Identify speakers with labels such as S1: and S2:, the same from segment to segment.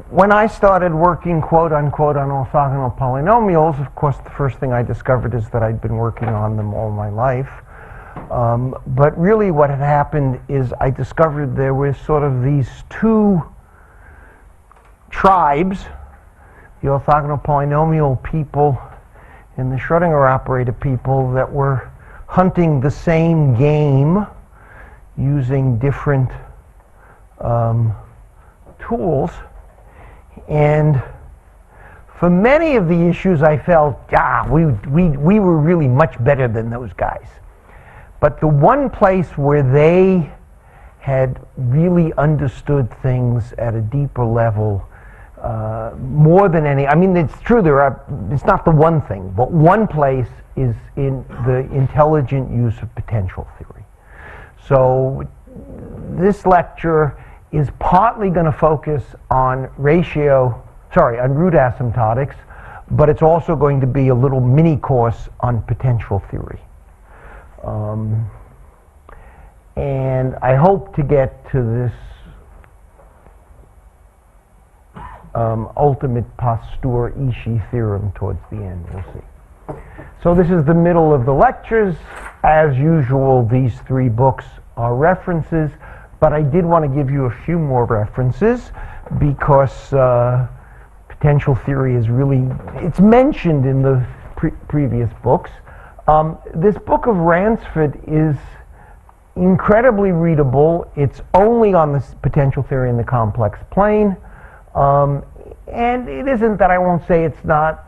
S1: when I started working, quote unquote, on orthogonal polynomials, of course, the first thing I discovered is that I'd been working on them all my life. But really what had happened is I discovered there were sort of these two tribes, the orthogonal polynomial people and the Schrödinger operator people, that were hunting the same game using different tools. And for many of the issues I felt, we were really much better than those guys. But the one place where they had really understood things at a deeper level, more than any, I mean, it's true, it's not the one thing, but one place is in the intelligent use of potential theory. So this lecture is partly going to focus on on root asymptotics, but it's also going to be a little mini course on potential theory. And I hope to get to this ultimate Pasteur-Ishii theorem towards the end, we'll see. So this is the middle of the lectures. As usual, these three books are references, but I did want to give you a few more references because potential theory is really, it's mentioned in the previous books. This book of Ransford is incredibly readable. It's only on the potential theory in the complex plane. And it isn't that I won't say it's not,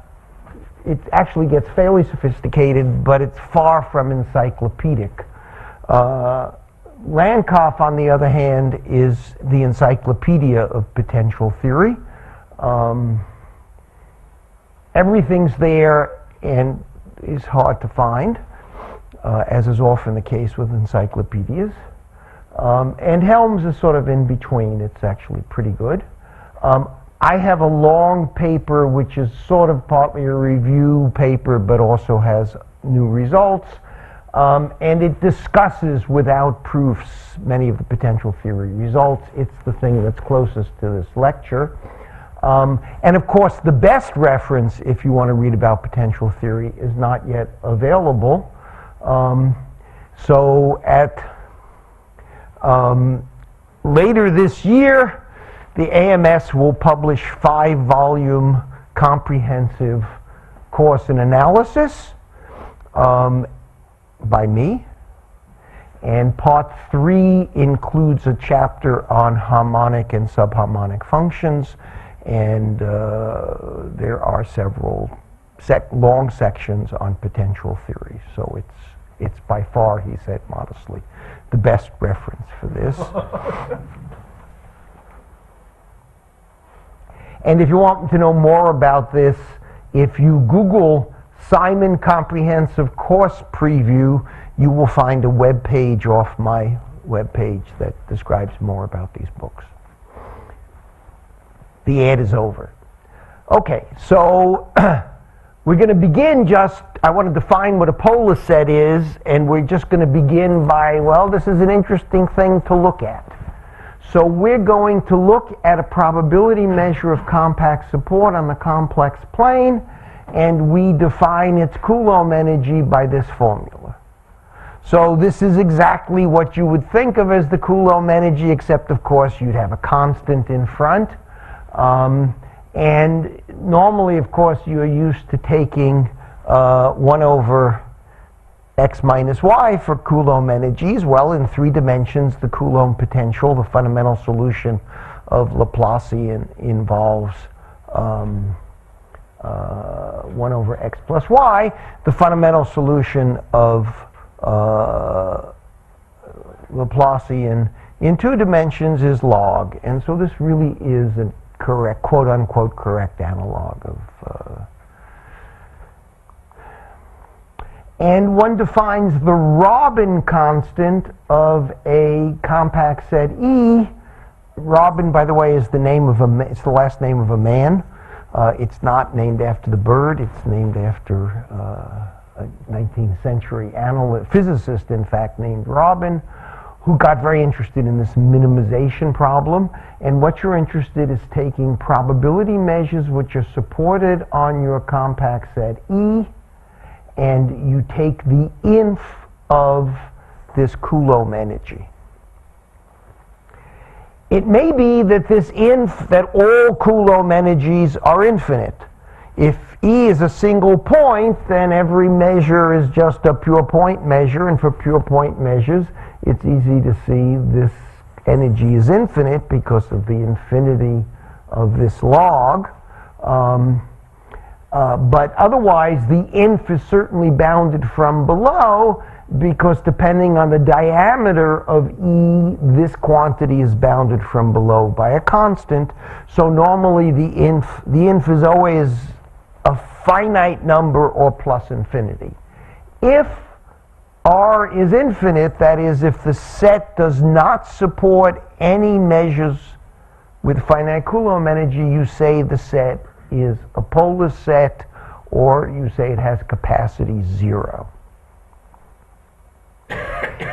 S1: it actually gets fairly sophisticated, but it's far from encyclopedic. Landkoff, on the other hand, is the encyclopedia of potential theory. Everything's there and is hard to find, as is often the case with encyclopedias. And Helms is sort of in between. It's actually pretty good. I have a long paper which is sort of partly a review paper but also has new results. And it discusses without proofs many of the potential theory results. It's the thing that's closest to this lecture. And of course, the best reference, if you want to read about potential theory, is not yet available. So at later this year, the AMS will publish 5-volume comprehensive course in analysis by me. And part 3 includes a chapter on harmonic and subharmonic functions. And there are several long sections on potential theory. So it's by far, he said modestly, the best reference for this. And if you want to know more about this, if you Google Simon Comprehensive Course Preview, you will find a web page off my web page that describes more about these books. The ad is over. Okay, so we're going to begin I want to define what a polar set is, and we're just going to begin by, well, this is an interesting thing to look at. So we're going to look at a probability measure of compact support on the complex plane, and we define its Coulomb energy by this formula. So this is exactly what you would think of as the Coulomb energy, except of course you'd have a constant in front. And normally, of course, you're used to taking 1 over x minus y for Coulomb energies. Well, in 3 dimensions, the Coulomb potential, the fundamental solution of Laplacian, involves 1 over x plus y. The fundamental solution of Laplacian in 2 dimensions is log. And so this really is a correct, quote-unquote, correct analog of and one defines the Robin constant of a compact set E. Robin, by the way, is the name of it's the last name of a man. It's not named after the bird. It's named after a 19th century physicist, in fact, named Robin, who got very interested in this minimization problem. And what you're interested is taking probability measures which are supported on your compact set E, and you take the inf of this Coulomb energy. It may be that this inf, that all Coulomb energies are infinite. If E is a single point, then every measure is just a pure point measure, and for pure point measures, it's easy to see this energy is infinite because of the infinity of this log. But otherwise, the inf is certainly bounded from below, because depending on the diameter of E, this quantity is bounded from below by a constant. So normally the inf is always a finite number or plus infinity. If R is infinite, that is, if the set does not support any measures with finite Coulomb energy, you say the set is a polar set, or you say it has capacity 0.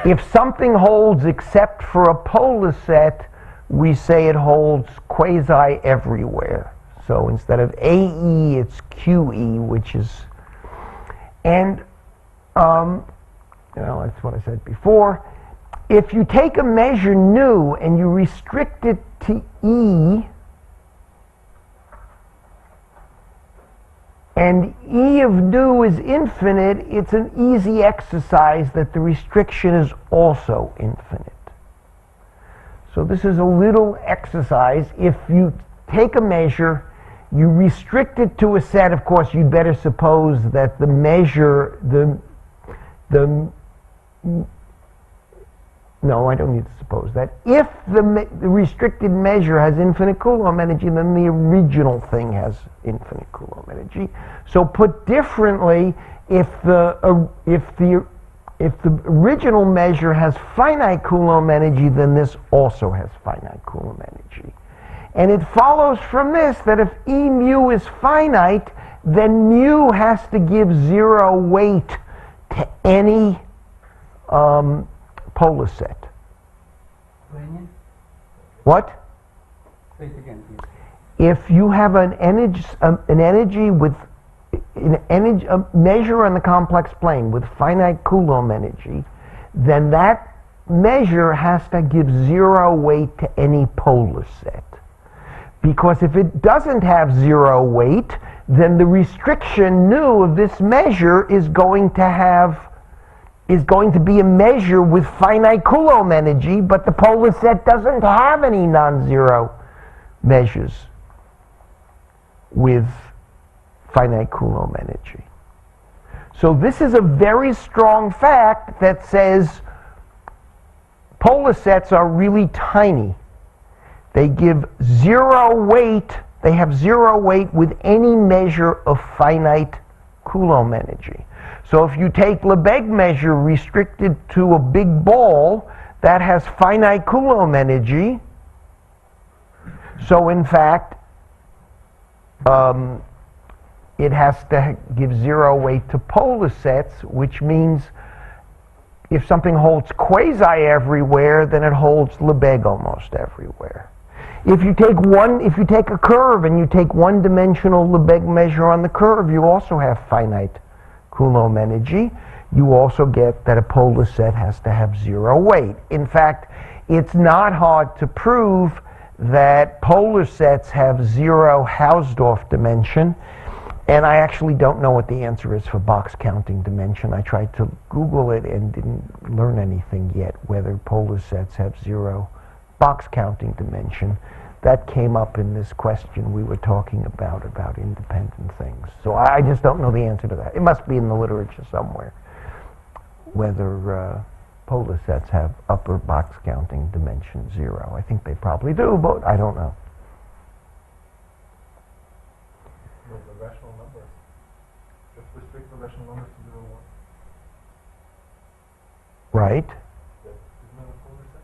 S1: If something holds except for a polar set, we say it holds quasi everywhere. So instead of AE, it's QE, which is, and that's what I said before. If you take a measure nu and you restrict it to E, and E of nu is infinite, it's an easy exercise that the restriction is also infinite. So this is a little exercise. If you take a measure, you restrict it to a set, of course, you'd better suppose that the measure, no, I don't need to suppose that. If the restricted measure has infinite Coulomb energy, then the original thing has infinite Coulomb energy. So put differently, if the original measure has finite Coulomb energy, then this also has finite Coulomb energy. And it follows from this that if E mu is finite, then mu has to give 0 weight to any polar set. What?
S2: Say it again, please.
S1: If you have a measure on the complex plane with finite Coulomb energy, then that measure has to give 0 weight to any polar set. Because if it doesn't have 0 weight, then the restriction nu of this measure is going to be a measure with finite Coulomb energy, but the polar set doesn't have any non-zero measures with finite Coulomb energy. So this is a very strong fact that says polar sets are really tiny. They give 0 weight, they have 0 weight with any measure of finite Coulomb energy. So if you take Lebesgue measure restricted to a big ball that has finite Coulomb energy, so in fact it has to give 0 weight to polar sets, which means if something holds quasi everywhere, then it holds Lebesgue almost everywhere. If you take a curve and you take one-dimensional Lebesgue measure on the curve, you also have finite Coulomb energy. You also get that a polar set has to have 0 weight. In fact, it's not hard to prove that polar sets have 0 Hausdorff dimension, and I actually don't know what the answer is for box counting dimension. I tried to Google it and didn't learn anything yet, whether polar sets have 0 box counting dimension. That came up in this question we were talking about independent things. So I just don't know the answer to that. It must be in the literature somewhere, whether polar sets have upper box counting dimension 0. I think they probably do, but I don't know.
S3: No, the rational numbers. Just restrict the rational numbers to 0, 1.
S1: Right?
S3: Isn't that a polar set?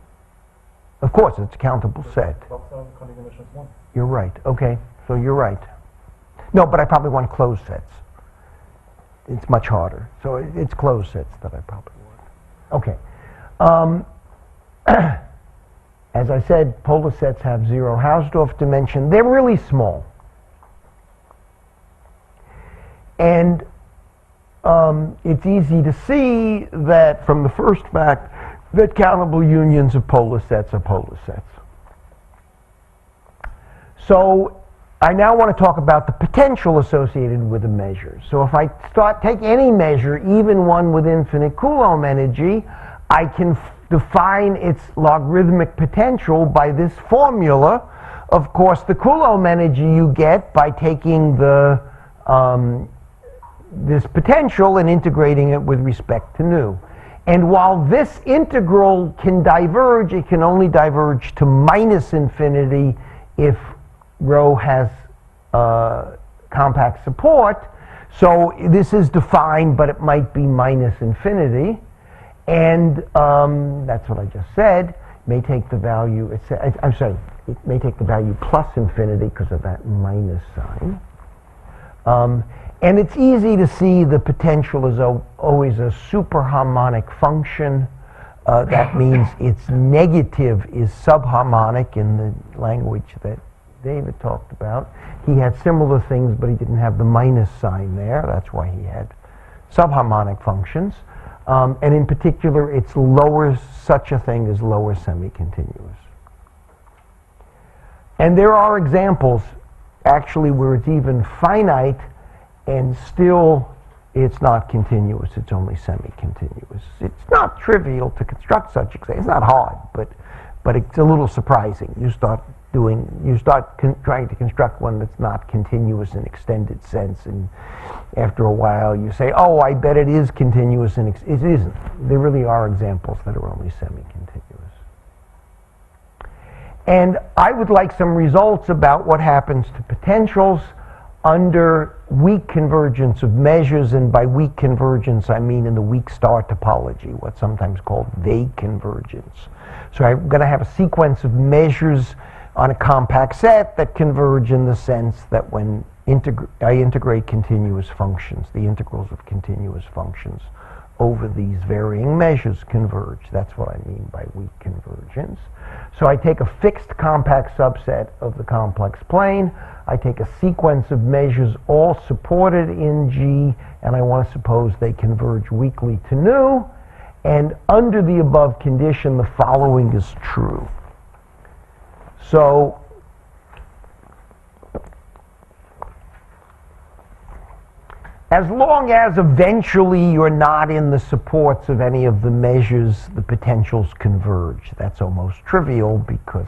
S1: Of course, it's a countable set.
S3: Box counting dimension is 1.
S1: You're right. Okay, so you're right. No, but I probably want closed sets. It's much harder. So it's closed sets that I probably want. Okay. as I said, polar sets have zero Hausdorff dimension. They're really small. And it's easy to see that from the first fact that countable unions of polar sets are polar sets. So I now want to talk about the potential associated with a measure. So if I take any measure, even one with infinite Coulomb energy, I can define its logarithmic potential by this formula. Of course, the Coulomb energy you get by taking the this potential and integrating it with respect to nu. And while this integral can diverge, it can only diverge to minus infinity if rho has compact support. So this is defined, but it might be minus infinity. And that's what I just said. It may take the value, I'm sorry, it may take the value plus infinity because of that minus sign. And it's easy to see the potential is always a superharmonic function. That means its negative is subharmonic in the language that David talked about. He had similar things, but he didn't have the minus sign there. That's why he had subharmonic functions. And in particular, it's lower, such a thing as lower semi-continuous. And there are examples, actually, where it's even finite, and still it's not continuous, it's only semi-continuous. It's not trivial to construct such examples. It's not hard, but it's a little surprising. You start trying to construct one that's not continuous in extended sense, and after a while you say, oh, I bet it is continuous, and it isn't. There really are examples that are only semi-continuous. And I would like some results about what happens to potentials under weak convergence of measures, and by weak convergence I mean in the weak star topology, what's sometimes called vague convergence. So I'm going to have a sequence of measures on a compact set that converge in the sense that when I integrate continuous functions, the integrals of continuous functions over these varying measures converge. That's what I mean by weak convergence. So I take a fixed compact subset of the complex plane, I take a sequence of measures all supported in G, and I want to suppose they converge weakly to nu, and under the above condition the following is true. So as long as eventually you're not in the supports of any of the measures, the potentials converge. That's almost trivial because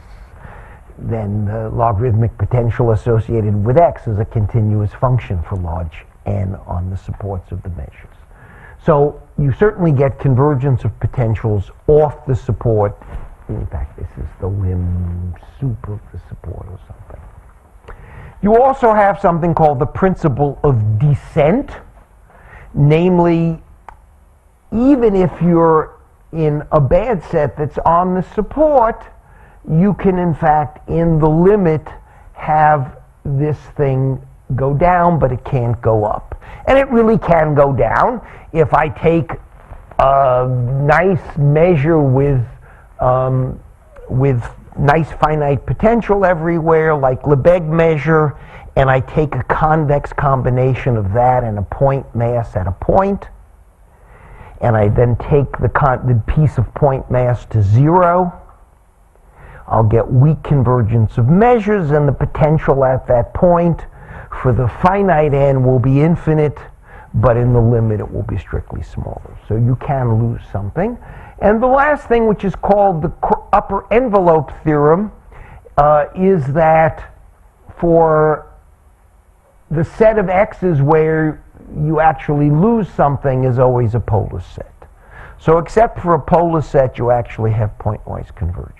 S1: then the logarithmic potential associated with x is a continuous function for large n on the supports of the measures. So you certainly get convergence of potentials off the support. In fact, this is the limb sup of the support or something. You also have something called the principle of descent. Namely, even if you're in a bad set that's on the support, you can in fact, in the limit, have this thing go down, but it can't go up. And it really can go down. If I take a nice measure with nice finite potential everywhere, like Lebesgue measure, and I take a convex combination of that and a point mass at a point, and I then take the piece of point mass to 0, I'll get weak convergence of measures, and the potential at that point for the finite n will be infinite, but in the limit it will be strictly smaller. So you can lose something. And the last thing, which is called the upper envelope theorem, is that for the set of x's where you actually lose something is always a polar set. So except for a polar set, you actually have pointwise convergence.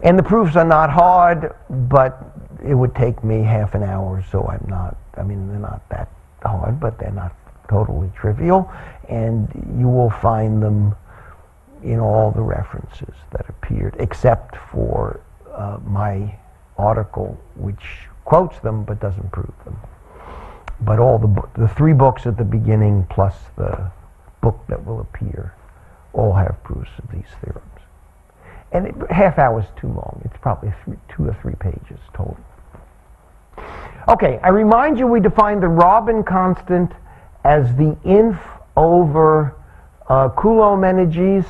S1: And the proofs are not hard, but it would take me half an hour, so they're not that hard, but they're not totally trivial, and you will find them in all the references that appeared, except for my article, which quotes them but doesn't prove them. But all the 3 books at the beginning plus the book that will appear all have proofs of these theorems. And half hour is too long. It's probably 2 or 3 pages total. Okay, I remind you we define the Robin constant as the inf over Coulomb energies.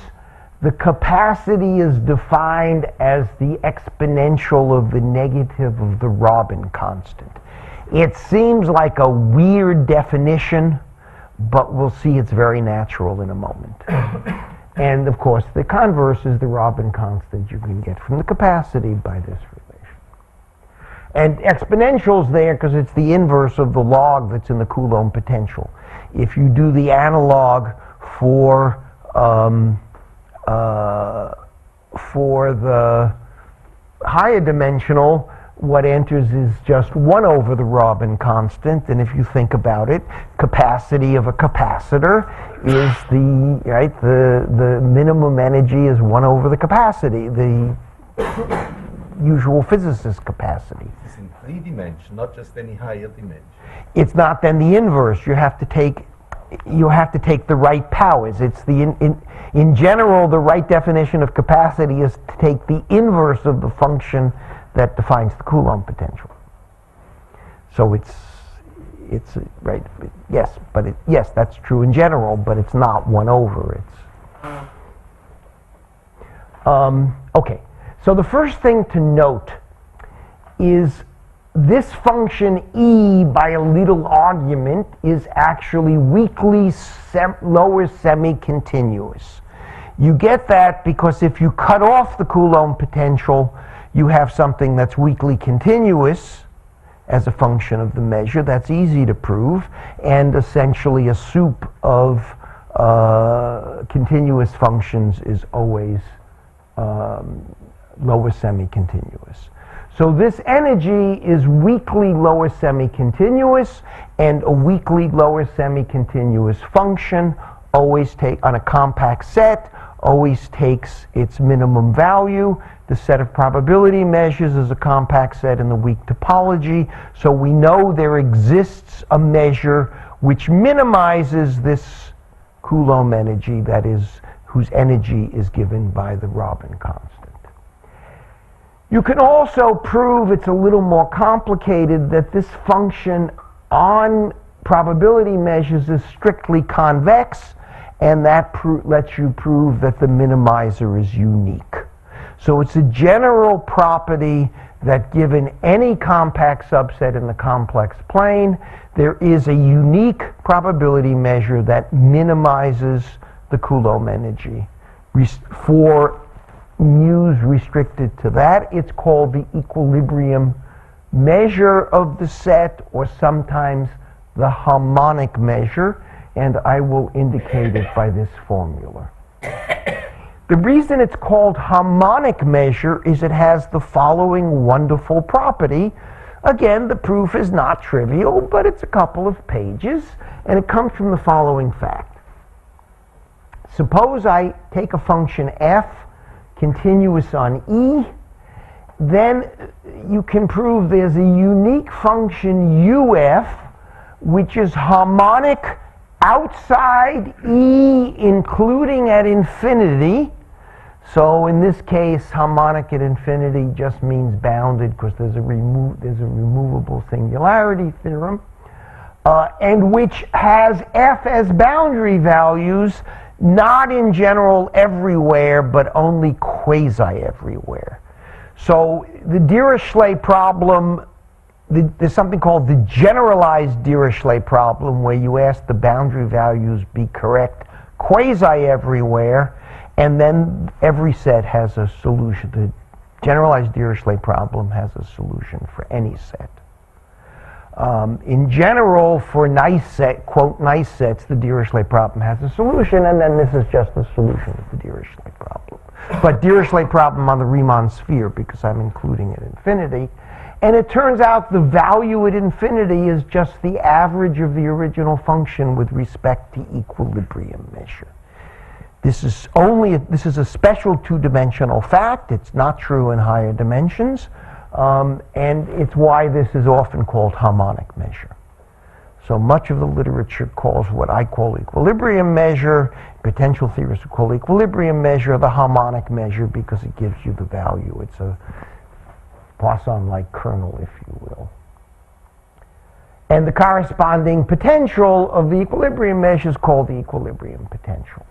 S1: The capacity is defined as the exponential of the negative of the Robin constant. It seems like a weird definition, but we'll see it's very natural in a moment. And of course, the converse is the Robin constant you can get from the capacity by this relation. And exponential's there because it's the inverse of the log that's in the Coulomb potential. If you do the analog for the higher dimensional, what enters is just 1 over the Robin constant, and if you think about it, capacity of a capacitor is the minimum energy is 1 over the capacity, the usual physicist capacity.
S3: It's in 3 dimensions, not just any higher dimension.
S1: It's not then the inverse. You have to take the right powers. It's in general, the right definition of capacity is to take the inverse of the function that defines the Coulomb potential. So it's right. Yes, but yes, that's true in general, but it's not 1 over. Okay. So the first thing to note is this function e by a little argument is actually weakly lower semi-continuous. You get that because if you cut off the Coulomb potential, you have something that's weakly continuous as a function of the measure. That's easy to prove, and essentially a soup of continuous functions is always lower semi-continuous. So this energy is weakly lower semi-continuous, and a weakly lower semi-continuous function always on a compact set always takes its minimum value. The set of probability measures is a compact set in the weak topology, so we know there exists a measure which minimizes this Coulomb energy, that is, whose energy is given by the Robin constant. You can also prove, it's a little more complicated, that this function on probability measures is strictly convex, and that lets you prove that the minimizer is unique. So it's a general property that given any compact subset in the complex plane, there is a unique probability measure that minimizes the Coulomb energy. For mu's restricted to that, it's called the equilibrium measure of the set, or sometimes the harmonic measure, and I will indicate it by this formula. The reason it's called harmonic measure is it has the following wonderful property. Again, the proof is not trivial, but it's a couple of pages, and it comes from the following fact. Suppose I take a function f continuous on E, then you can prove there's a unique function UF which is harmonic outside E, including at infinity. So in this case, harmonic at infinity just means bounded because there's a removable singularity theorem, and which has f as boundary values, not in general everywhere, but only quasi-everywhere. So the Dirichlet problem, there's something called the generalized Dirichlet problem, where you ask the boundary values be correct quasi-everywhere, and then every set has a solution. The generalized Dirichlet problem has a solution for any set. In general, for nice set, quote, nice sets, the Dirichlet problem has a solution, and then this is just the solution of the Dirichlet problem. But Dirichlet problem on the Riemann sphere, because I'm including at infinity. And it turns out the value at infinity is just the average of the original function with respect to equilibrium measure. This is a special two-dimensional fact. It's not true in higher dimensions. And it's why this is often called harmonic measure. So much of the literature calls what I call equilibrium measure, potential theorists call equilibrium measure the harmonic measure because it gives you the value. It's a Poisson-like kernel, if you will. And the corresponding potential of the equilibrium measure is called the equilibrium potential.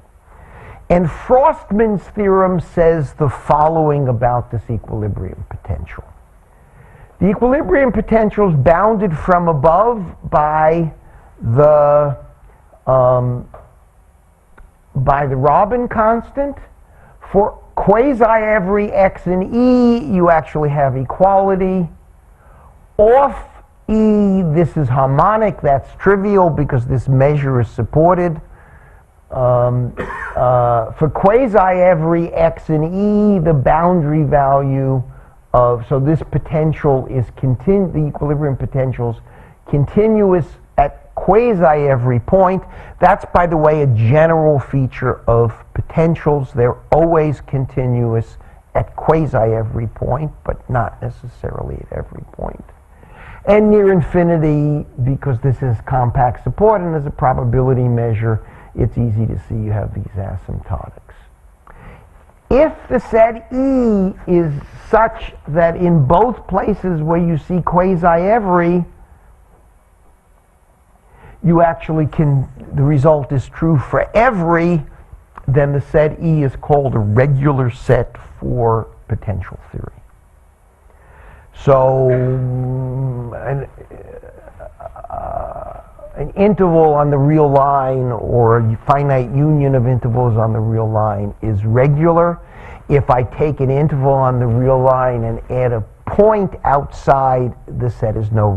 S1: And Frostman's theorem says the following about this equilibrium potential. The equilibrium potential is bounded from above by the Robin constant. For quasi every x in E, you actually have equality. Off E, this is harmonic. That's trivial because this measure is supported. For quasi every x in E, the boundary value so this potential is the equilibrium potential's continuous at quasi every point. That's, by the way, a general feature of potentials. They're always continuous at quasi every point, but not necessarily at every point. And near infinity, because this is compact support and is a probability measure, it's easy to see you have these asymptotics. If the set E is such that in both places where you see quasi every, you actually the result is true for every, then the set E is called a regular set for potential theory. So an interval on the real line or a finite union of intervals on the real line is regular. If I take an interval on the real line and add a point outside, the set is no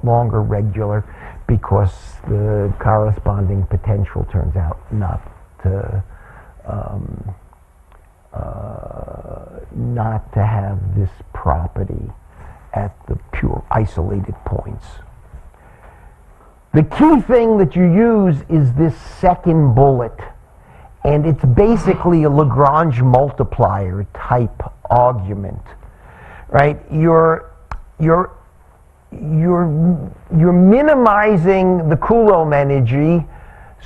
S1: longer regular because the corresponding potential turns out not to have this property at the pure isolated points. The key thing that you use is this second bullet, and it's basically a Lagrange multiplier type argument, right? You're minimizing the Coulomb energy,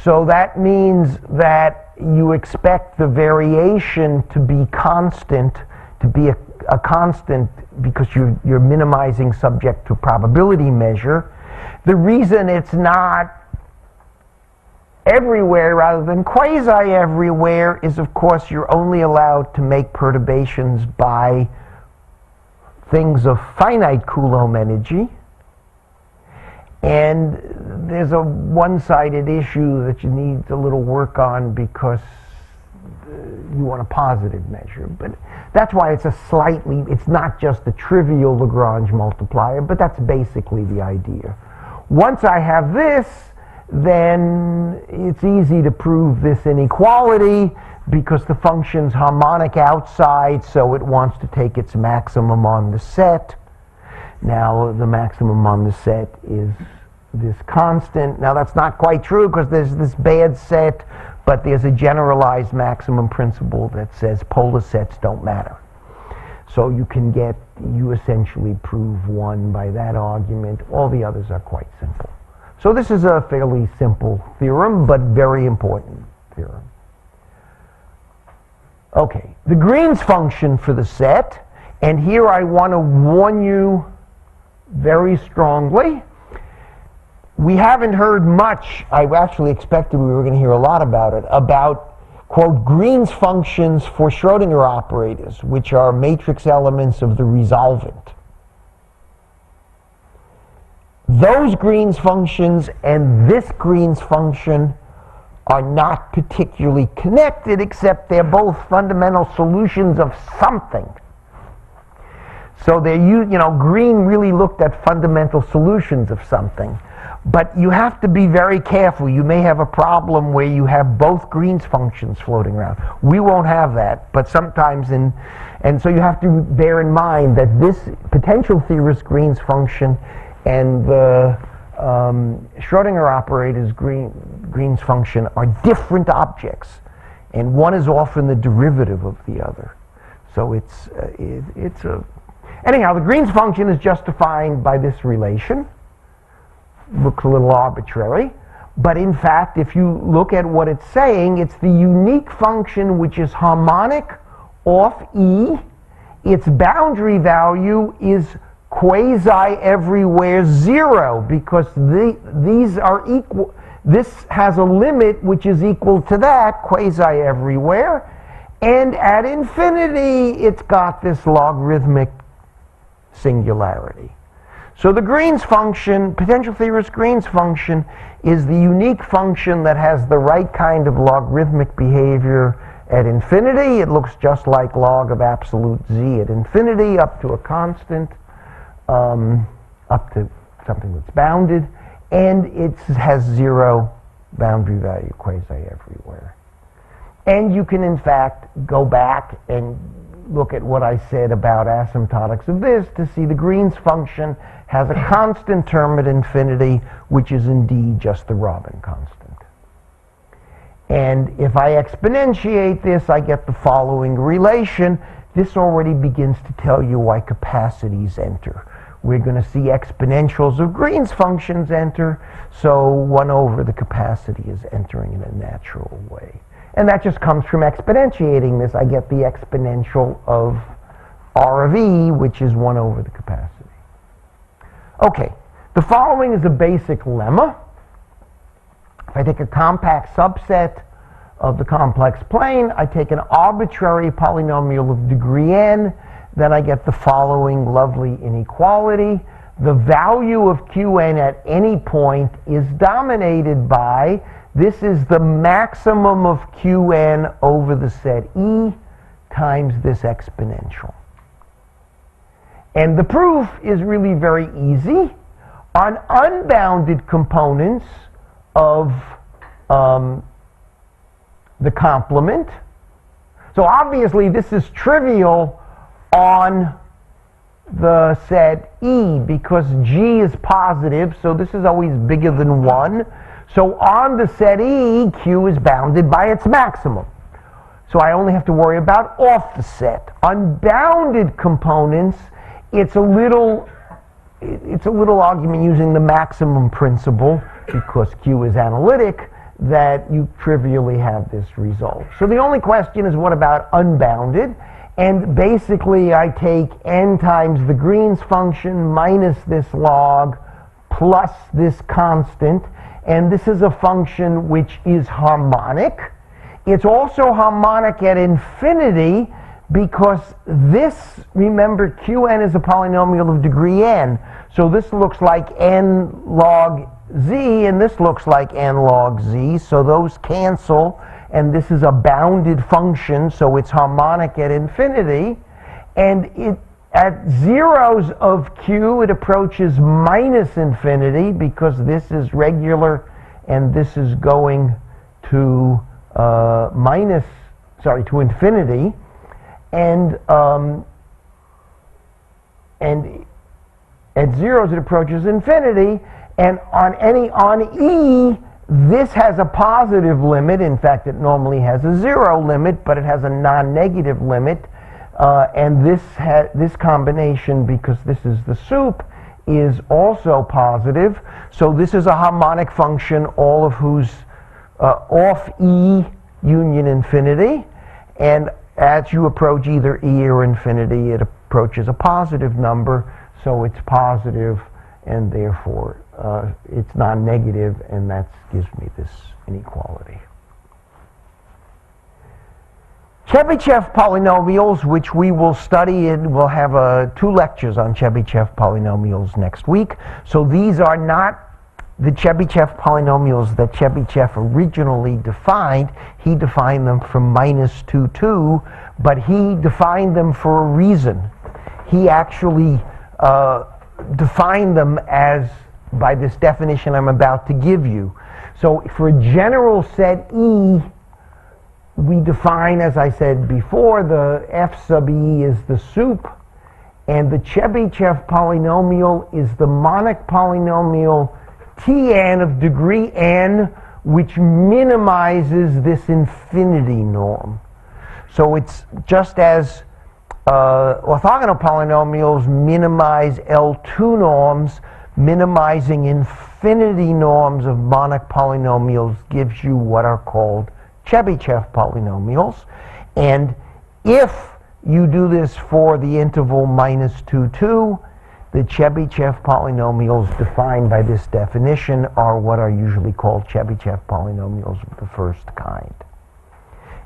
S1: so that means that you expect the variation to be constant, to be a constant because you're minimizing subject to probability measure. The reason it's not everywhere rather than quasi-everywhere is, of course, you're only allowed to make perturbations by things of finite Coulomb energy. And there's a one-sided issue that you need a little work on because you want a positive measure. But that's why it's not just a trivial Lagrange multiplier, but that's basically the idea. Once I have this, then it's easy to prove this inequality because the function's harmonic outside, so it wants to take its maximum on the set. Now, the maximum on the set is this constant. Now, that's not quite true because there's this bad set, but there's a generalized maximum principle that says polar sets don't matter. So you essentially prove one by that argument. All the others are quite simple. So this is a fairly simple theorem, but very important theorem. Okay, the Green's function for the set, and here I want to warn you very strongly. We haven't heard much. I actually expected we were going to hear a lot about it, about quote, Green's functions for Schrodinger operators, which are matrix elements of the resolvent. Those Green's functions and this Green's function are not particularly connected, except they're both fundamental solutions of something. So Green really looked at fundamental solutions of something. But you have to be very careful. You may have a problem where you have both Green's functions floating around. We won't have that, but sometimes and so you have to bear in mind that this potential theorist Green's function and the Schrodinger operator's Green's function are different objects, and one is often the derivative of the other. So anyhow, the Green's function is just defined by this relation. looks a little arbitrary. But in fact, if you look at what it's saying, it's the unique function which is harmonic off E. Its boundary value is quasi-everywhere 0 because these are equal. This has a limit which is equal to that, quasi-everywhere. And at infinity, it's got this logarithmic singularity. So the Green's function, potential theorist Green's function, is the unique function that has the right kind of logarithmic behavior at infinity. It looks just like log of absolute z at infinity up to a constant, up to something that's bounded, and it has 0 boundary value quasi-everywhere. And you can, in fact, go back and look at what I said about asymptotics of this to see the Green's function has a constant term at infinity, which is indeed just the Robin constant. And if I exponentiate this, I get the following relation. This already begins to tell you why capacities enter. We're going to see exponentials of Green's functions enter, so 1 over the capacity is entering in a natural way. And that just comes from exponentiating this. I get the exponential of R of E, which is 1 over the capacity. Okay, the following is a basic lemma. If I take a compact subset of the complex plane, I take an arbitrary polynomial of degree n, then I get the following lovely inequality. The value of Qn at any point is dominated by, this is the maximum of Qn over the set E times this exponential. And the proof is really very easy. On unbounded components of the complement, so obviously this is trivial on the set E because G is positive, so this is always bigger than 1. So on the set E, Q is bounded by its maximum. So I only have to worry about off the set. Unbounded components, it's a little argument using the maximum principle, because Q is analytic, that you trivially have this result. So the only question is, what about unbounded? And basically I take n times the Green's function minus this log plus this constant, and this is a function which is harmonic. It's also harmonic at infinity because this, remember, Qn is a polynomial of degree n. So this looks like n log z, and this looks like n log z. So those cancel, and this is a bounded function, so it's harmonic at infinity. And it, at zeros of Q, it approaches minus infinity because this is regular and this is going to to infinity. And at zeros it approaches infinity, and on E this has a positive limit. In fact, it normally has a 0 limit, but it has a non-negative limit, and this combination, because this is the soup, is also positive. So this is a harmonic function, all of whose off E union infinity, and as you approach either E or infinity, it approaches a positive number, so it's positive, and therefore it's non-negative, and that gives me this inequality. Chebyshev polynomials, which we will study, and we'll have 2 lectures on Chebyshev polynomials next week. So these are not the Chebyshev polynomials that Chebyshev originally defined. He defined them from -2, 2, but he defined them for a reason. He actually defined them as, by this definition I'm about to give you. So for a general set E, we define, as I said before, the f sub E is the soup, and the Chebyshev polynomial is the monic polynomial Tn of degree n, which minimizes this infinity norm. So it's just as orthogonal polynomials minimize L2 norms, minimizing infinity infinity norms of monic polynomials gives you what are called Chebyshev polynomials. And if you do this for the interval -2, 2, the Chebyshev polynomials defined by this definition are what are usually called Chebyshev polynomials of the first kind.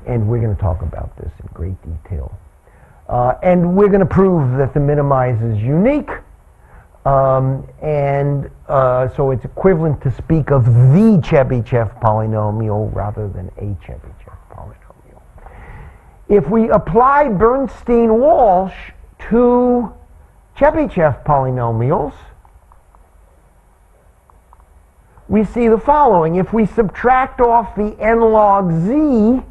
S1: And we're going to talk about this in great detail. And we're going to prove that the minimize is unique. So it's equivalent to speak of the Chebyshev polynomial rather than a Chebyshev polynomial. If we apply Bernstein-Walsh to Chebyshev polynomials, we see the following. If we subtract off the n log z,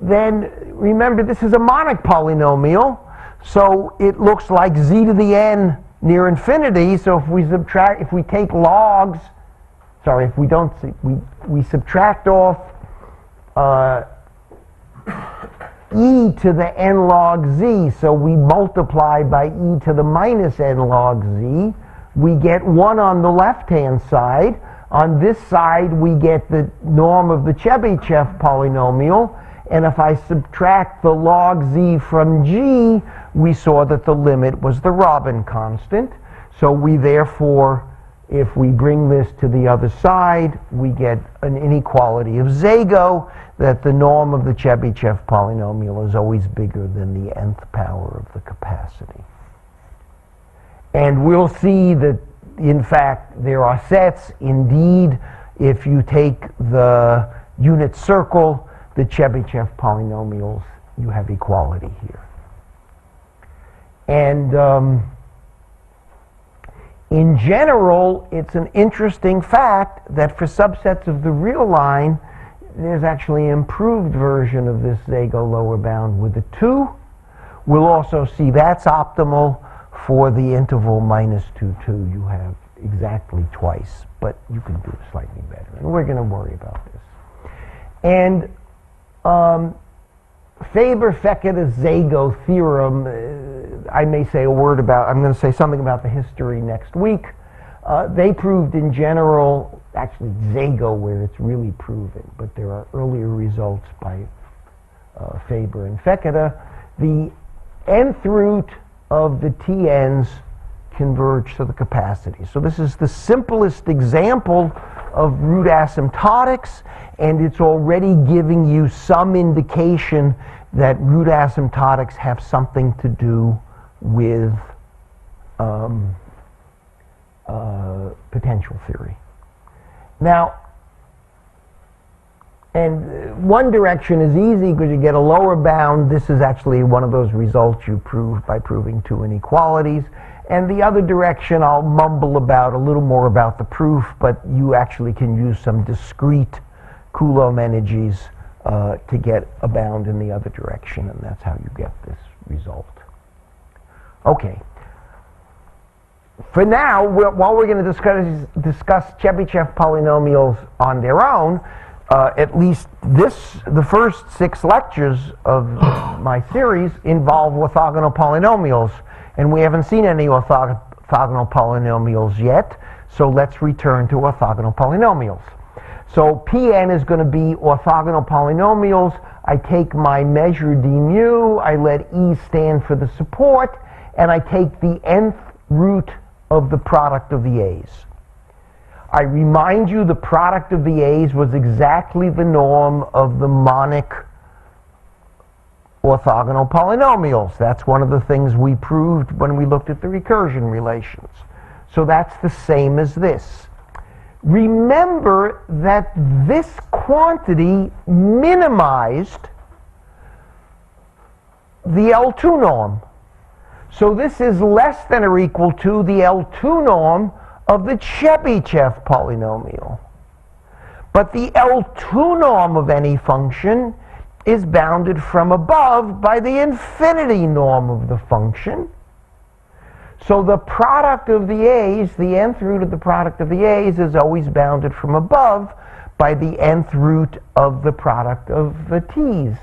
S1: then remember this is a monic polynomial, so it looks like z to the n near infinity. So if we take logs, if we don't see, we subtract off e to the n log z, so we multiply by e to the minus n log z, we get 1 on the left-hand side. On this side, we get the norm of the Chebyshev polynomial, and if I subtract the log z from g, we saw that the limit was the Robin constant. So we therefore, if we bring this to the other side, we get an inequality of Zago, that the norm of the Chebyshev polynomial is always bigger than the nth power of the capacity. And we'll see that, in fact, there are sets. Indeed, if you take the unit circle, the Chebyshev polynomials, you have equality here. And in general, it's an interesting fact that for subsets of the real line, there's actually an improved version of this Zago lower bound with a 2. We'll also see that's optimal for the interval -2, 2. You have exactly twice, but you can do it slightly better. And we're going to worry about this. And Faber-Fekete-Zago theorem, I may say a word about, I'm going to say something about the history next week. They proved in general, actually Zago where it's really proven, but there are earlier results by Faber and Fekete. The nth root of the TNs converge to the capacity. So this is the simplest example of root asymptotics, and it's already giving you some indication that root asymptotics have something to do with potential theory. Now, and one direction is easy because you get a lower bound. This is actually one of those results you prove by proving 2 inequalities. And the other direction I'll mumble about a little more about the proof, but you actually can use some discrete Coulomb energies to get a bound in the other direction, and that's how you get this result. Okay. For now, while we're going to discuss Chebyshev polynomials on their own, at least the first 6 lectures of my series involve orthogonal polynomials, and we haven't seen any orthogonal polynomials yet, so let's return to orthogonal polynomials. So Pn is going to be orthogonal polynomials. I take my measure d mu, I let E stand for the support, and I take the nth root of the product of the A's. I remind you the product of the A's was exactly the norm of the monic orthogonal polynomials. That's one of the things we proved when we looked at the recursion relations. So that's the same as this. Remember that this quantity minimized the L2 norm. So this is less than or equal to the L2 norm of the Chebyshev polynomial. But the L2 norm of any function is bounded from above by the infinity norm of the function. So the product of the A's, the nth root of the product of the A's, is always bounded from above by the nth root of the product of the T's.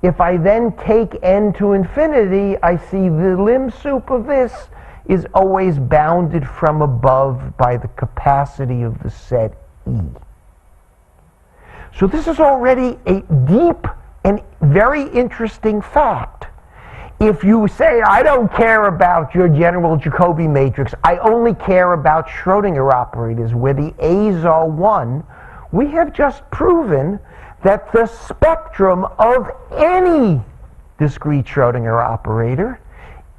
S1: If I then take n to infinity, I see the lim sup of this is always bounded from above by the capacity of the set E. So this is already a deep and very interesting fact. If you say, I don't care about your general Jacobi matrix, I only care about Schrodinger operators where the A's are 1, we have just proven that the spectrum of any discrete Schrodinger operator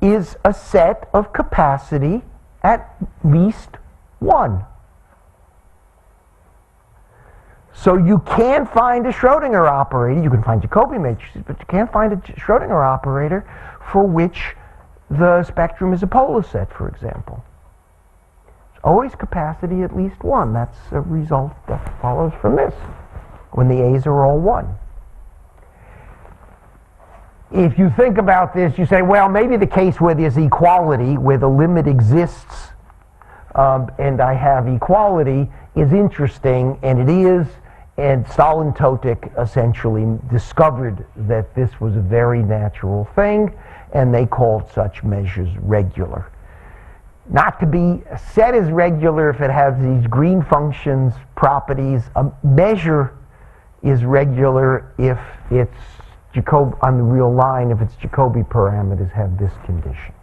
S1: is a set of capacity at least 1. So you can't find a Schrodinger operator, you can find Jacobi matrices, but you can't find a Schrodinger operator for which the spectrum is a polar set, for example. It's always capacity at least 1. That's a result that follows from this, when the A's are all 1. If you think about this, you say, well, maybe the case where there's equality, where the limit exists, and I have equality, is interesting, and it is, and Stalin Totic essentially discovered that this was a very natural thing, and they called such measures regular. Not to be, a set is regular if it has these green functions properties. A measure is regular if it's Jacobi on the real line, if its Jacobi parameters have this condition.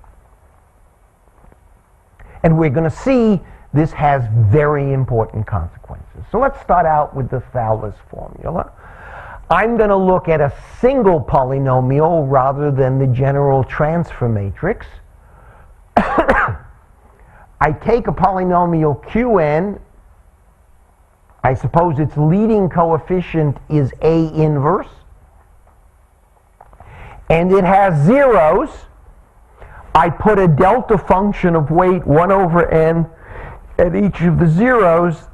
S1: And we're going to see this has very important consequences. So let's start out with the Fowler's formula. I'm going to look at a single polynomial rather than the general transfer matrix. I take a polynomial Qn. I suppose its leading coefficient is A inverse. And it has zeros. I put a delta function of weight 1 over n at each of the zeros.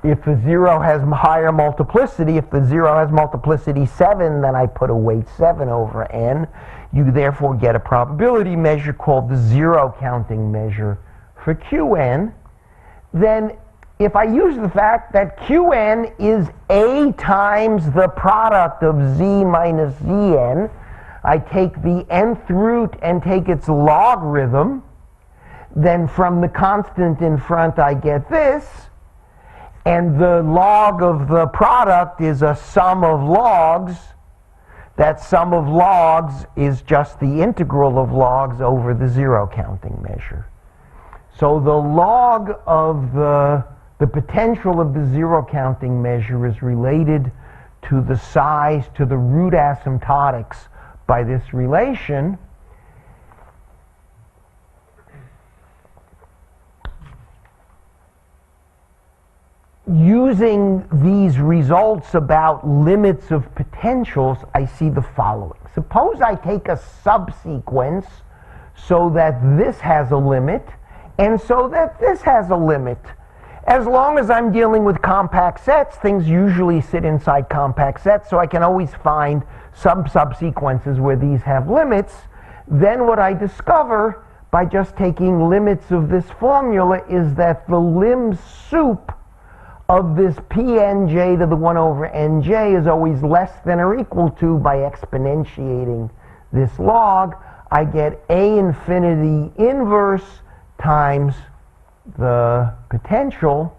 S1: If a 0 has higher multiplicity, if the 0 has multiplicity 7, then I put a weight 7 over n. You therefore get a probability measure called the zero counting measure for Qn. Then if I use the fact that Qn is A times the product of z minus zn, I take the nth root and take its logarithm. Then from the constant in front I get this. And the log of the product is a sum of logs. That sum of logs is just the integral of logs over the zero counting measure. So the log of the potential of the zero counting measure is related to the size, to the root asymptotics by this relation. Using these results about limits of potentials, I see the following. Suppose I take a subsequence so that this has a limit and so that this has a limit. As long as I'm dealing with compact sets, things usually sit inside compact sets, so I can always find some subsequences where these have limits. Then what I discover by just taking limits of this formula is that the lim sup of this pnj to the 1 over nj is always less than or equal to, by exponentiating this log, I get A infinity inverse times the potential.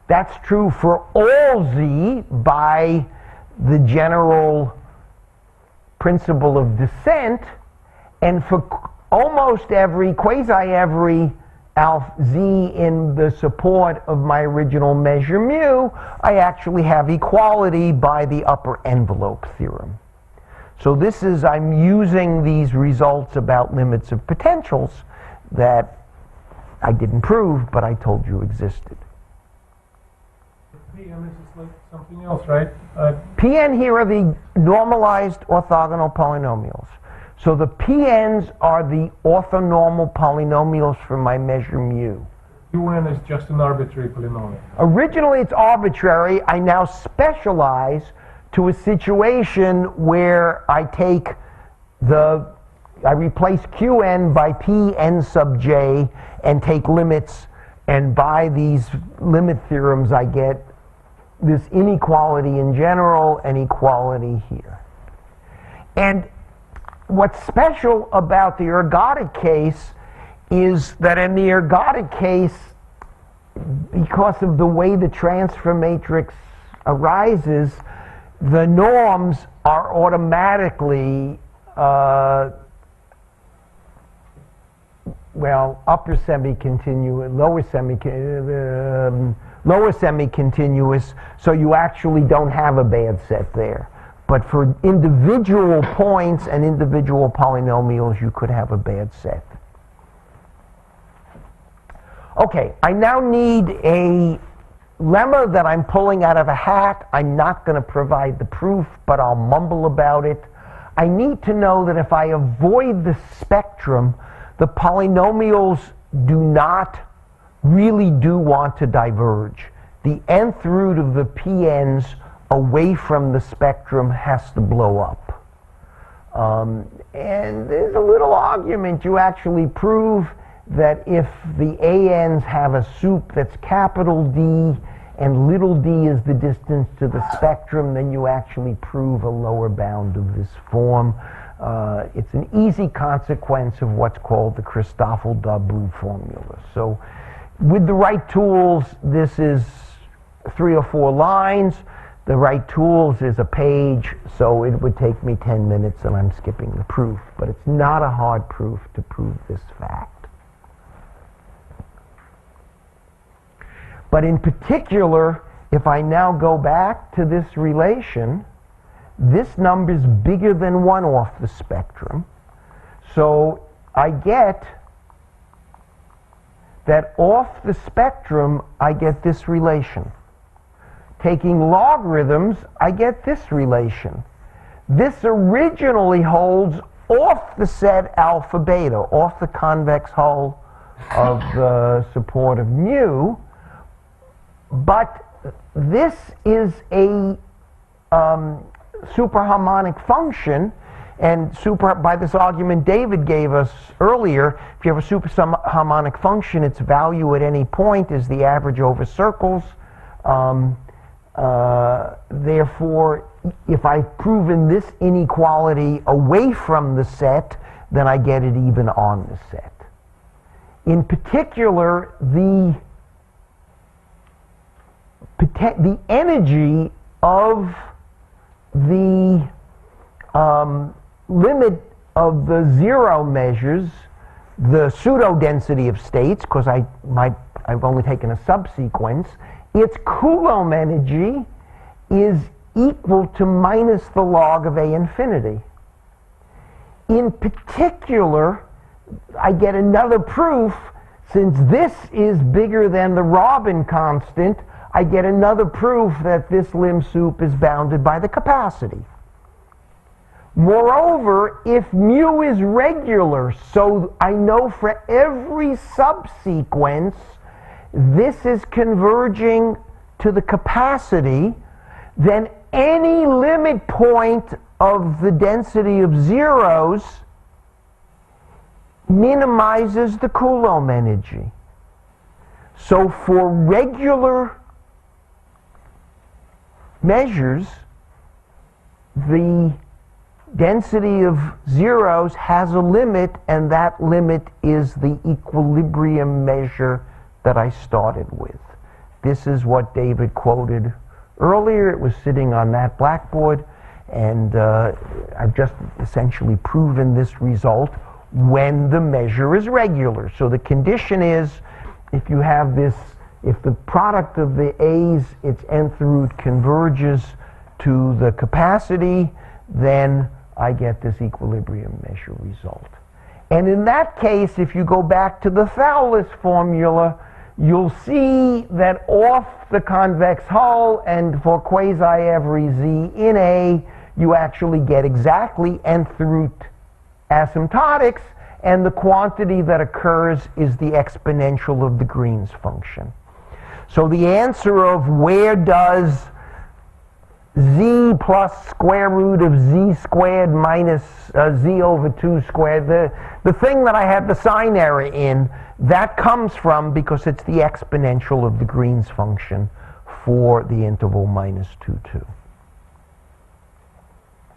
S1: That's true for all z by the general principle of descent, and for almost every, quasi every alpha z in the support of my original measure mu, I actually have equality by the upper envelope theorem. So this is, I'm using these results about limits of potentials that I didn't prove, but I told you existed.
S3: Pn is just like something else, right?
S1: Pn here are the normalized orthogonal polynomials. So the Pn's are the orthonormal polynomials for my measure mu.
S3: Un is just an arbitrary polynomial.
S1: Originally it's arbitrary. I now specialize to a situation where I take I replace Qn by Pn sub j and take limits, and by these limit theorems I get this inequality in general and equality here. And what's special about the ergodic case is that in the ergodic case, because of the way the transfer matrix arises, the norms are automatically upper semi-continuous, lower semi-continuous, so you actually don't have a bad set there. But for individual points and individual polynomials, you could have a bad set. Okay, I now need a lemma that I'm pulling out of a hat. I'm not going to provide the proof, but I'll mumble about it. I need to know that if I avoid the spectrum, the polynomials really do want to diverge. The nth root of the pn's away from the spectrum has to blow up. And there's a little argument. You actually prove that if the ANs have a sup that's capital D and little d is the distance to the spectrum, then you actually prove a lower bound of this form. It's an easy consequence of what's called the Christoffel-Darboux formula. So with the right tools, this is 3 or 4 lines. The right tools is a page, so it would take me 10 minutes and I'm skipping the proof. But it's not a hard proof to prove this fact. But in particular, if I now go back to this relation, this number is bigger than 1 off the spectrum. So I get that off the spectrum, I get this relation. Taking logarithms, I get this relation. This originally holds off the set alpha beta, off the convex hull of the support of mu, but this is a superharmonic function, and by this argument David gave us earlier, if you have a superharmonic function, its value at any point is the average over circles. Therefore, if I've proven this inequality away from the set, then I get it even on the set. In particular, the energy of the limit of the 0 measures, the pseudo-density of states, because I've only taken a subsequence, its Coulomb energy is equal to minus the log of A infinity. In particular, I get another proof, since this is bigger than the Robin constant, I get another proof that this lim sup is bounded by the capacity. Moreover, if mu is regular, so I know for every subsequence this is converging to the capacity, then any limit point of the density of zeros minimizes the Coulomb energy. So for regular measures, the density of zeros has a limit, and that limit is the equilibrium measure that I started with. This is what David quoted earlier. It was sitting on that blackboard, and I've just essentially proven this result when the measure is regular. So the condition is, if you have this, if the product of the a's, its nth root converges to the capacity, then I get this equilibrium measure result. And in that case, if you go back to the Thouless formula, you'll see that off the convex hull and for quasi every z in A, you actually get exactly nth root asymptotics, and the quantity that occurs is the exponential of the Green's function. So the answer of where does z plus square root of z squared minus z over 2 squared, the thing that I have the sign error in, that comes from, because it's the exponential of the Green's function for the interval minus 2, 2.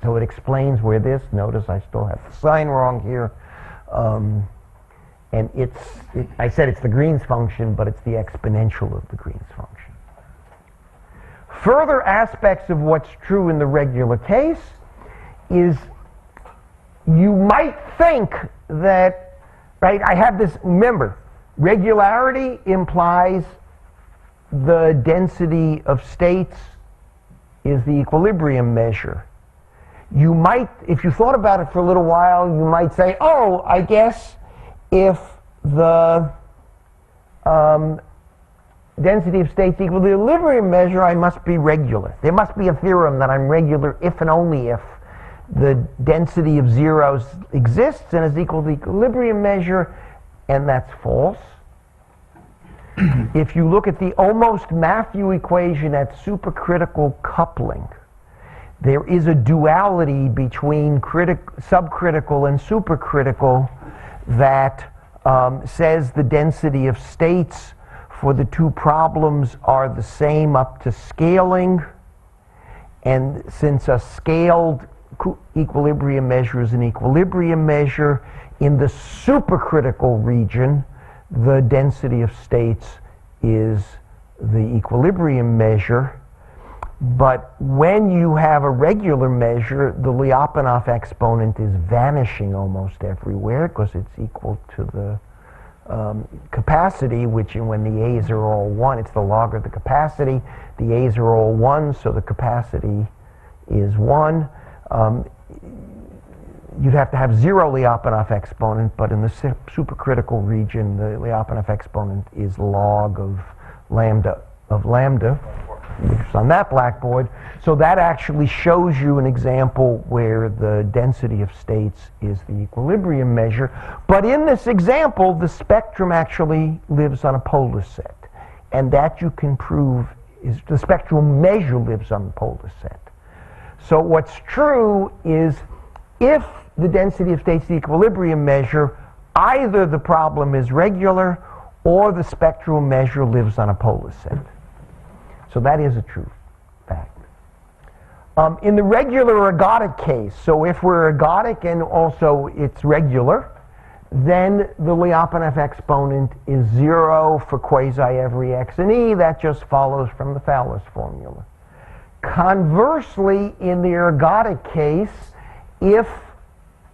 S1: So it explains where this, notice I still have the sign wrong here, And I said it's the Green's function, but it's the exponential of the Green's function. Further aspects of what's true in the regular case is you might think that, right, I have this, remember, regularity implies the density of states is the equilibrium measure. You might, if you thought about it for a little while, you might say, oh, I guess if the density of states equal the equilibrium measure, I must be regular. There must be a theorem that I'm regular if and only if the density of zeros exists and is equal to the equilibrium measure, and that's false. If you look at the almost Matthew equation at supercritical coupling, there is a duality between subcritical and supercritical that says the density of states for the two problems are the same up to scaling, and since a scaled equilibrium measure is an equilibrium measure, in the supercritical region, the density of states is the equilibrium measure. But when you have a regular measure, the Lyapunov exponent is vanishing almost everywhere because it's equal to the capacity, which when the a's are all 1, it's the log of the capacity. The a's are all 1, so the capacity is 1. You'd have to have 0 Lyapunov exponent, but in the supercritical region, the Lyapunov exponent is log of lambda, which is on that blackboard. So that actually shows you an example where the density of states is the equilibrium measure. But in this example, the spectrum actually lives on a polar set. And that you can prove is the spectral measure lives on the polar set. So what's true is if the density of states is the equilibrium measure, either the problem is regular or the spectral measure lives on a polar set. So that is a true fact. In the regular ergodic case, so if we're ergodic and also it's regular, then the Lyapunov exponent is 0 for quasi every x and e. That just follows from the Fowler's formula. Conversely, in the ergodic case, if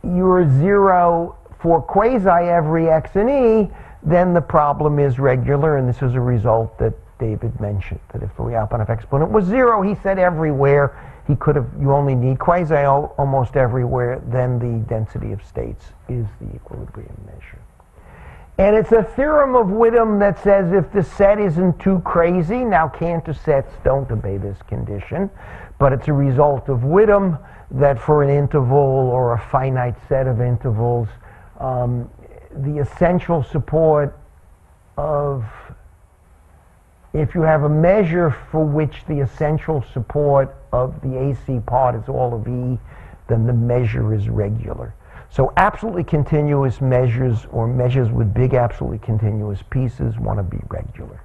S1: you're 0 for quasi every x and e, then the problem is regular, and this is a result that David mentioned, that if the Lyapunov exponent was 0, he said everywhere, you only need quasi almost everywhere, then the density of states is the equilibrium measure. And it's a theorem of Whittam that says if the set isn't too crazy, now Cantor sets don't obey this condition, but it's a result of Whittam that for an interval or a finite set of intervals, the essential support of, if you have a measure for which the essential support of the AC part is all of E, then the measure is regular. So absolutely continuous measures or measures with big absolutely continuous pieces want to be regular.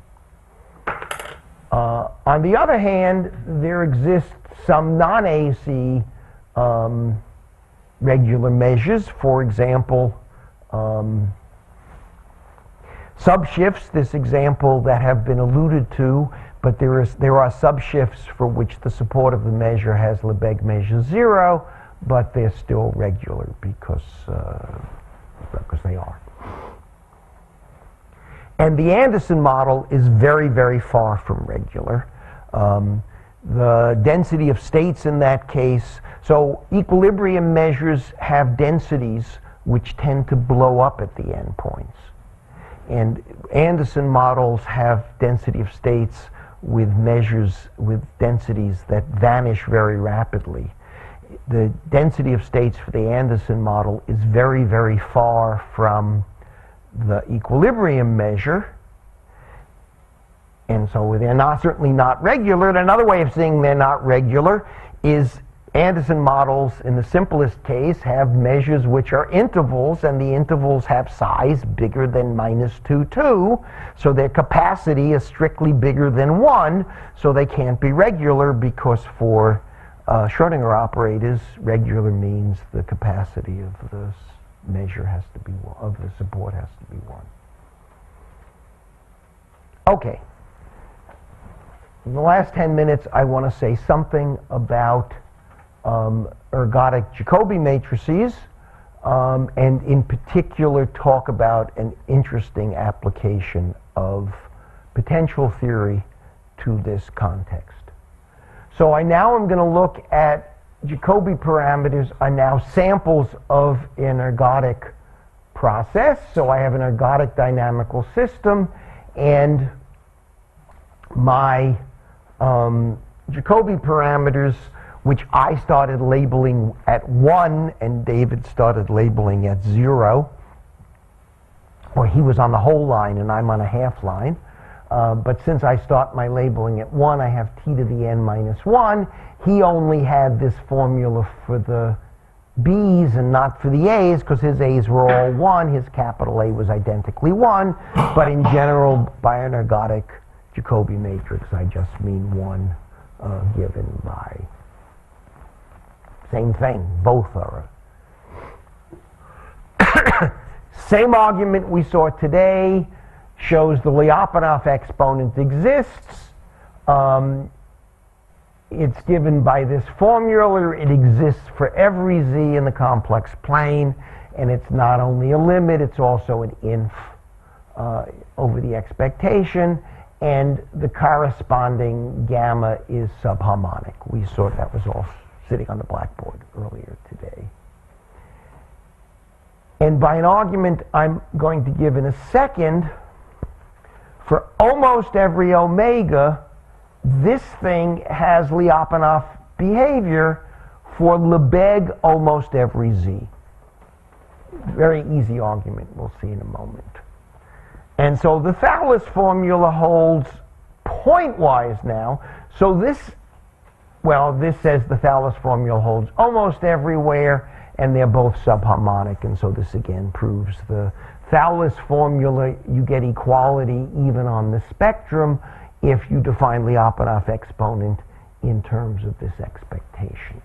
S1: On the other hand, there exists some non-AC regular measures. For example, subshifts, this example that have been alluded to, but there are subshifts for which the support of the measure has Lebesgue measure 0, but they're still regular because they are. And the Anderson model is very, very far from regular. The density of states in that case, so equilibrium measures have densities which tend to blow up at the endpoints. And Anderson models have density of states with measures with densities that vanish very rapidly. The density of states for the Anderson model is very, very far from the equilibrium measure. And so they're certainly not regular. And another way of saying they're not regular is Anderson models, in the simplest case, have measures which are intervals, and the intervals have size bigger than -2, 2, so their capacity is strictly bigger than 1, so they can't be regular because for Schrodinger operators, regular means the capacity of the measure has to be 1, of the support has to be 1. Okay. In the last 10 minutes, I want to say something about ergodic Jacobi matrices, and in particular talk about an interesting application of potential theory to this context. So I now am going to look at Jacobi parameters are now samples of an ergodic process. So I have an ergodic dynamical system, and my Jacobi parameters, which I started labeling at 1 and David started labeling at 0, or he was on the whole line and I'm on a half line. But since I start my labeling at 1, I have t to the n minus 1. He only had this formula for the b's and not for the a's, because his a's were all 1. His capital A was identically 1. But in general, by an ergodic Jacobi matrix, I just mean 1 given by same thing. Both are. Same argument we saw today. Shows the Lyapunov exponent exists. It's given by this formula. It exists for every z in the complex plane, and it's not only a limit, it's also an inf over the expectation, and the corresponding gamma is subharmonic. We saw that was all sitting on the blackboard earlier today. And by an argument I'm going to give in a second, for almost every omega, this thing has Lyapunov behavior for Lebesgue almost every z. Very easy argument, we'll see in a moment. And so the Thales formula holds pointwise now. So this says the Thales formula holds almost everywhere, and they're both subharmonic, and so this again proves the Thales formula. You get equality even on the spectrum if you define Lyapunov exponent in terms of this expectation.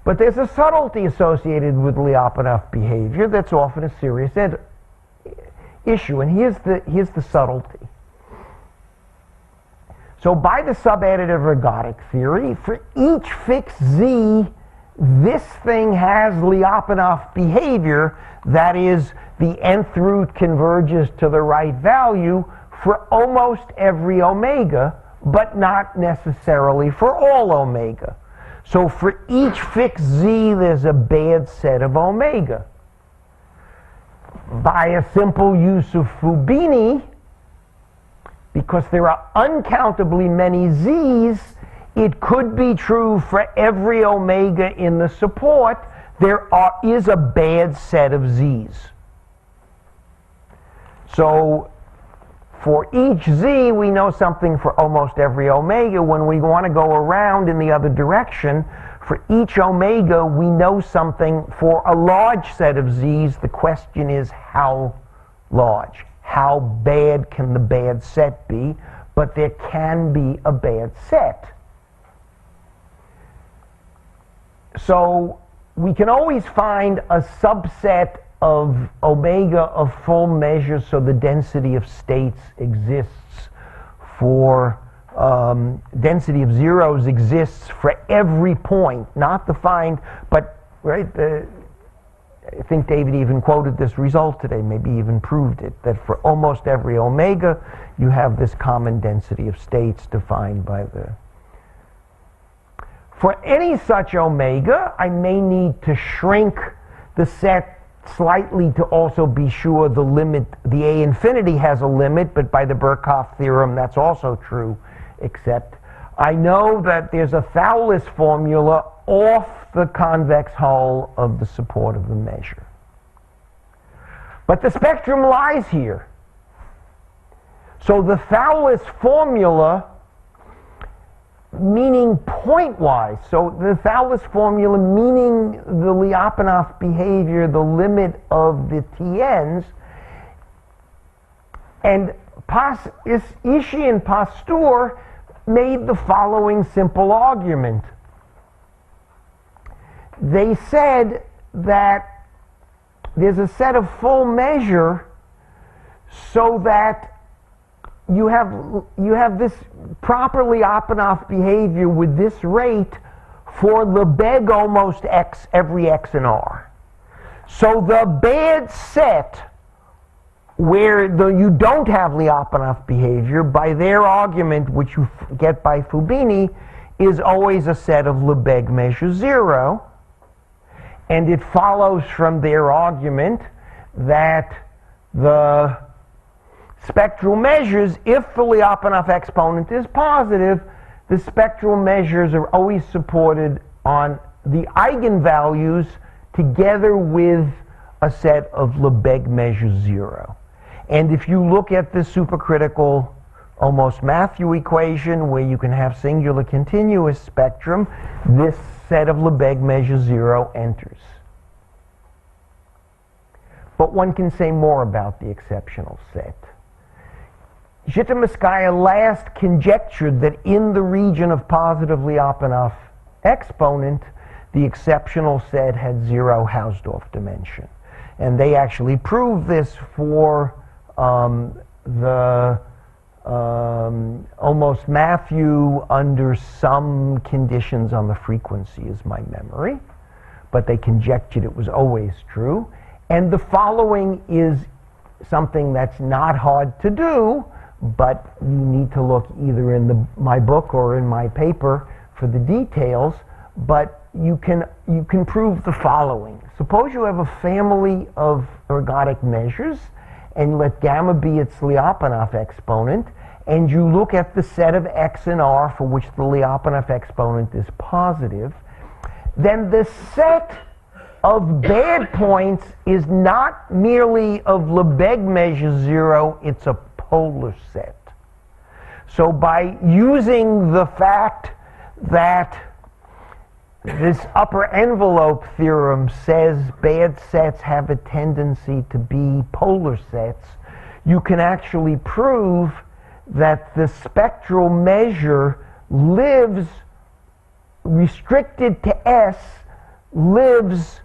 S1: But there's a subtlety associated with Lyapunov behavior that's often a serious issue, and here's the subtlety. So by the subadditive ergodic theory, for each fixed z, this thing has Lyapunov behavior, that is, the nth root converges to the right value for almost every omega, but not necessarily for all omega. So for each fixed z, there's a bad set of omega. By a simple use of Fubini, because there are uncountably many z's, it could be true for every omega in the support, there is a bad set of z's. So for each z, we know something for almost every omega. When we want to go around in the other direction, for each omega, we know something for a large set of z's. The question is how large? How bad can the bad set be? But there can be a bad set. So we can always find a subset of omega of full measures, so the density of states exists for density of zeros exists for every point, not defined, but right. I think David even quoted this result today, maybe even proved it, that for almost every omega, you have this common density of states defined by the. For any such omega, I may need to shrink the set slightly to also be sure the limit, the A infinity has a limit, but by the Birkhoff theorem, that's also true, except I know that there's a Thales formula off the convex hull of the support of the measure. But the spectrum lies here. So the Thales formula, meaning pointwise, so the Thales formula meaning the Lyapunov behavior, the limit of the TNs, and Ishii and Pasteur made the following simple argument. They said that there's a set of full measure so that you have this properly Lyapunov behavior with this rate for Lebesgue almost x every x in R. So the bad set where you don't have Lyapunov behavior, by their argument, which you get by Fubini, is always a set of Lebesgue measure 0. And it follows from their argument that the spectral measures, if the Lyapunov exponent is positive, the spectral measures are always supported on the eigenvalues together with a set of Lebesgue measure 0. And if you look at the supercritical almost Matthew equation where you can have singular continuous spectrum, this set of Lebesgue measure 0 enters. But one can say more about the exceptional set. Zhitomyskaya last conjectured that in the region of positive Lyapunov exponent, the exceptional set had 0 Hausdorff dimension. And they actually proved this for the almost Matthew under some conditions on the frequency is my memory, but they conjectured it was always true. And the following is something that's not hard to do, but you need to look either in my book or in my paper for the details, but you can prove the following. Suppose you have a family of ergodic measures, and you let gamma be its Lyapunov exponent, and you look at the set of x and r for which the Lyapunov exponent is positive, then the set of bad points is not merely of Lebesgue measure 0, it's a polar set. So by using the fact that this upper envelope theorem says bad sets have a tendency to be polar sets, you can actually prove that the spectral measure lives, restricted to S, lives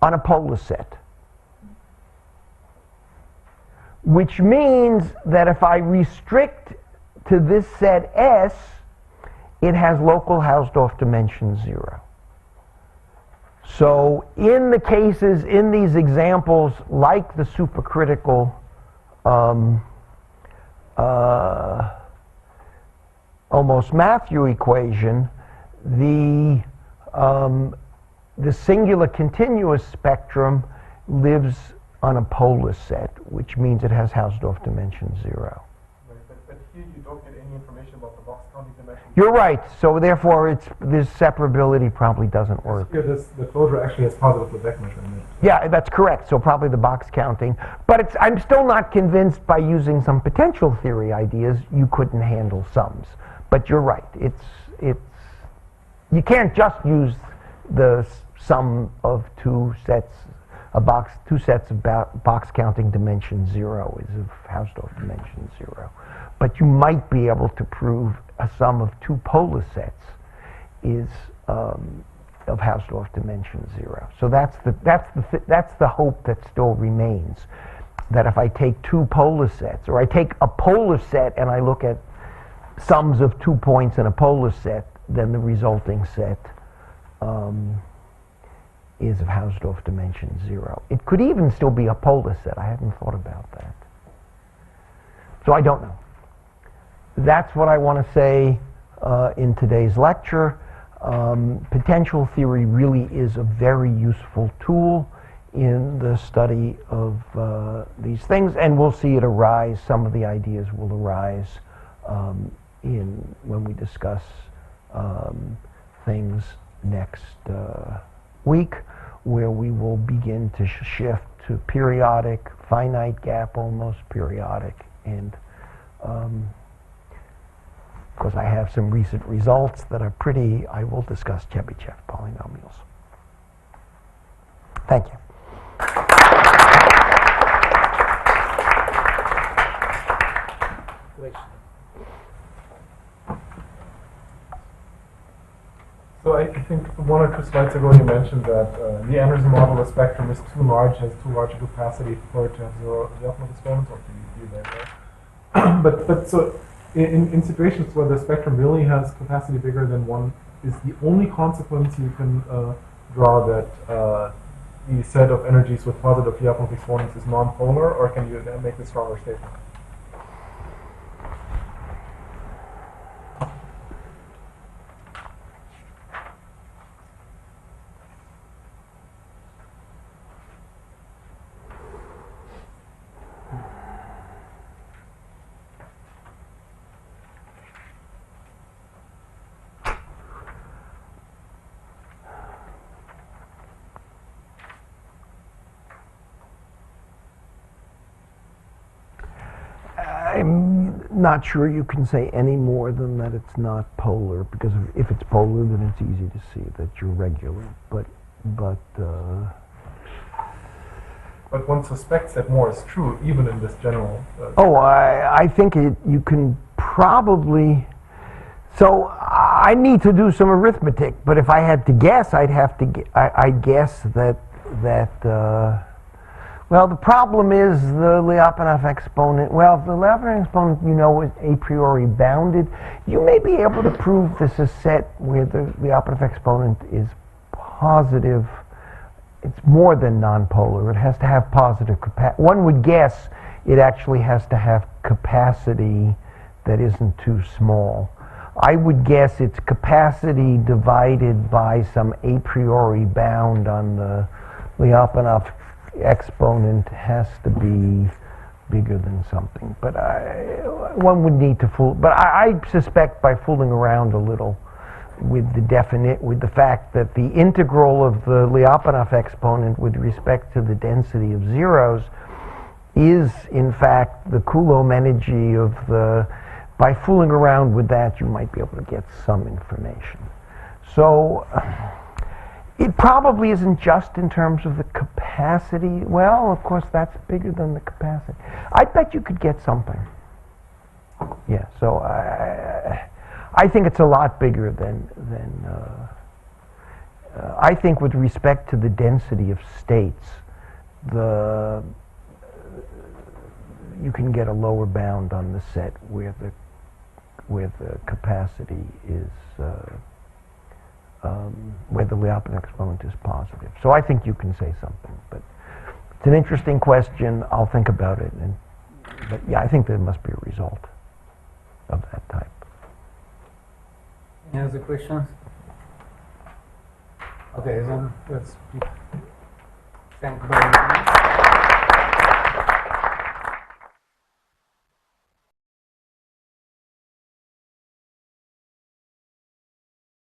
S1: on a polar set. Which means that if I restrict to this set S, it has local Hausdorff dimension 0. So in the cases, in these examples, like the supercritical almost Matthew equation, the singular continuous spectrum lives on a polar set, which means it has Hausdorff dimension 0.
S3: Right, but here you don't get any information about the box counting dimension.
S1: You're right. So therefore, this separability probably doesn't work.
S3: Here, the closure actually has positive Lebesgue measurement.
S1: Yeah, that's correct. So probably the box counting. But I'm still not convinced by using some potential theory ideas you couldn't handle sums. But you're right. You can't just use the sum of two sets of box counting dimension 0 is of Hausdorff dimension 0. But you might be able to prove a sum of two polar sets is of Hausdorff dimension 0. So that's the hope that still remains. That if I take two polar sets, or I take a polar set and I look at sums of 2 points in a polar set, then the resulting set is of Hausdorff dimension 0. It could even still be a polar set. I hadn't thought about that. So I don't know. That's what I want to say in today's lecture. Potential theory really is a very useful tool in the study of these things, and we'll see it arise. Some of the ideas will arise when we discuss things next week, where we will begin to shift to periodic, finite gap, almost periodic, and because I have some recent results that are pretty, I will discuss Chebyshev polynomials. Thank you.
S3: So I think 1 or 2 slides ago you mentioned that the Anderson model, the spectrum is too large, has too large a capacity for it to have zero Lyapunov exponents, or do you there, right? but so in situations where the spectrum really has capacity bigger than 1, is the only consequence you can draw that the set of energies with positive Lyapunov exponents is non-polar, or can you make a stronger statement?
S1: I'm not sure you can say any more than that it's not polar, because if it's polar, then it's easy to see that you're regular. But
S3: one suspects that more is true, even in this general.
S1: I think you can probably. So I need to do some arithmetic, but if I had to guess, I'd guess that. Well, the problem is the Lyapunov exponent. Well, if the Lyapunov exponent, is a priori bounded, you may be able to prove this is set where the Lyapunov exponent is positive. It's more than nonpolar. It has to have positive capacity. One would guess it actually has to have capacity that isn't too small. I would guess its capacity divided by some a priori bound on the Lyapunov exponent has to be bigger than something. But one would need to fool. But I suspect by fooling around a little with the fact that the integral of the Lyapunov exponent with respect to the density of zeros is in fact the Coulomb energy of the. By fooling around with that, you might be able to get some information. So it probably isn't just in terms of the capacity. Well, of course, that's bigger than the capacity. I bet you could get something. Yeah, so I think it's a lot bigger than I think with respect to the density of states, you can get a lower bound on the set where the capacity is where the Lyapunov exponent is positive. So I think you can say something, but it's an interesting question. I'll think about it, but yeah, I think there must be a result of that type.
S2: Any other questions? Okay, then let's thank you very much.